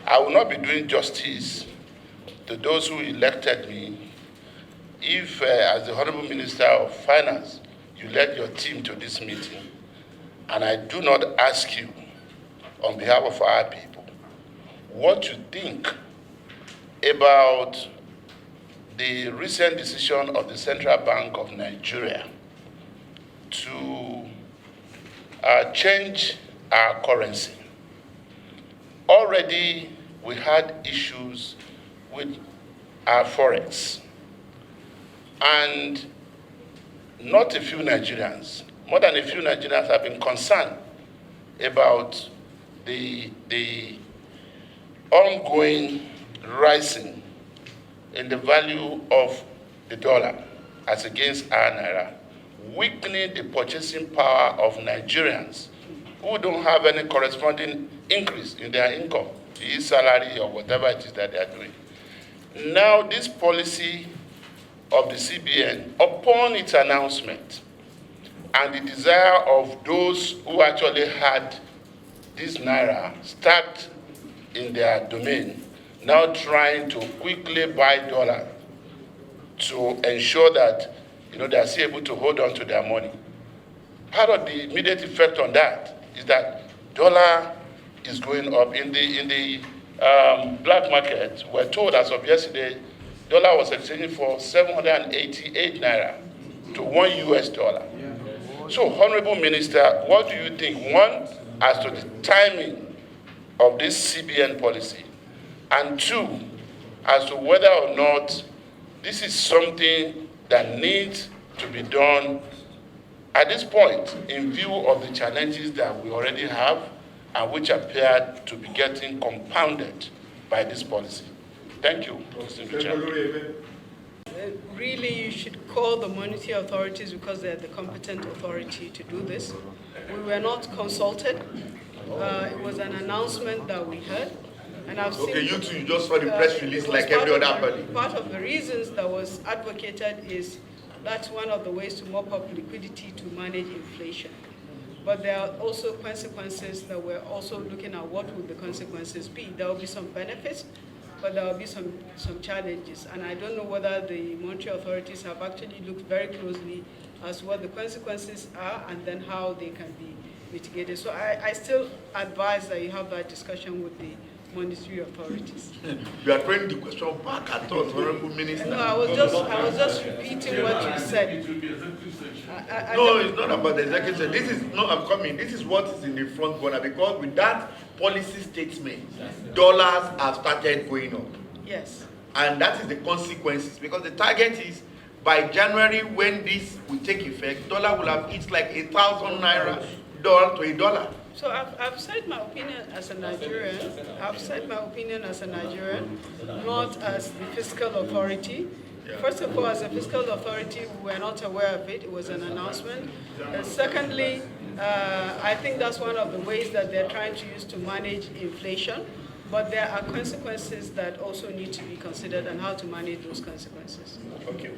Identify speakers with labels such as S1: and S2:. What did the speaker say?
S1: I will not be doing justice to those who elected me if, as the Honorable Minister of Finance, you led your team to this meeting, and I do not ask you, on behalf of our people, what you think about the recent decision of the Central Bank of Nigeria to change our currency. Already, we had issues with our forex, and not a few Nigerians, more than a few Nigerians have been concerned about the ongoing rising in the value of the dollar as against our Naira, weakening the purchasing power of Nigerians who don't have any corresponding increase in their income, be it salary or whatever it is that they are doing. Now, this policy of the CBN, upon its announcement, and the desire of those who actually had this Naira stacked in their domain, now trying to quickly buy dollar to ensure that they are still able to hold on to their money. Part of the immediate effect on that is that dollar is going up. In the black market, we're told as of yesterday, dollar was exchanging for 788 Naira to $1. So, Honorable Minister, what do you think? One, as to the timing of this CBN policy, and two, as to whether or not this is something that needs to be done at this point in view of the challenges that we already have and which appear to be getting compounded by this policy. Thank you, Mr. Chairman.
S2: Really, you should call the monetary authorities because they're the competent authority to do this. We were not consulted. It was an announcement that we heard. And I've seen,
S3: you two, you just saw the press release like every other party.
S2: Part of the reasons that was advocated is that's one of the ways to mop up liquidity to manage inflation. But there are also consequences that we're also looking at. What would the consequences be? There will be some benefits, but there will be some challenges. And I don't know whether the monetary authorities have actually looked very closely as to what the consequences are and then how they can be mitigated. So I still advise that you have that discussion with the monetary authorities.
S3: You are throwing the question back at us, Honorable Minister.
S2: No, I was just repeating what you said.
S3: No, it's not about the executive. This is not. I'm coming. This is what is in the front corner because with that policy statement, dollars have started going up.
S2: Yes.
S3: And that is the consequences because the target is by January when this will take effect, dollar will have hit like 1,000 Naira to $1.
S2: So I've said my opinion as a Nigerian. I've said my opinion as a Nigerian, not as the fiscal authority. First of all, as a fiscal authority, we were not aware of it. It was an announcement. And secondly, I think that's one of the ways that they're trying to use to manage inflation. But there are consequences that also need to be considered and how to manage those consequences.
S3: Okay.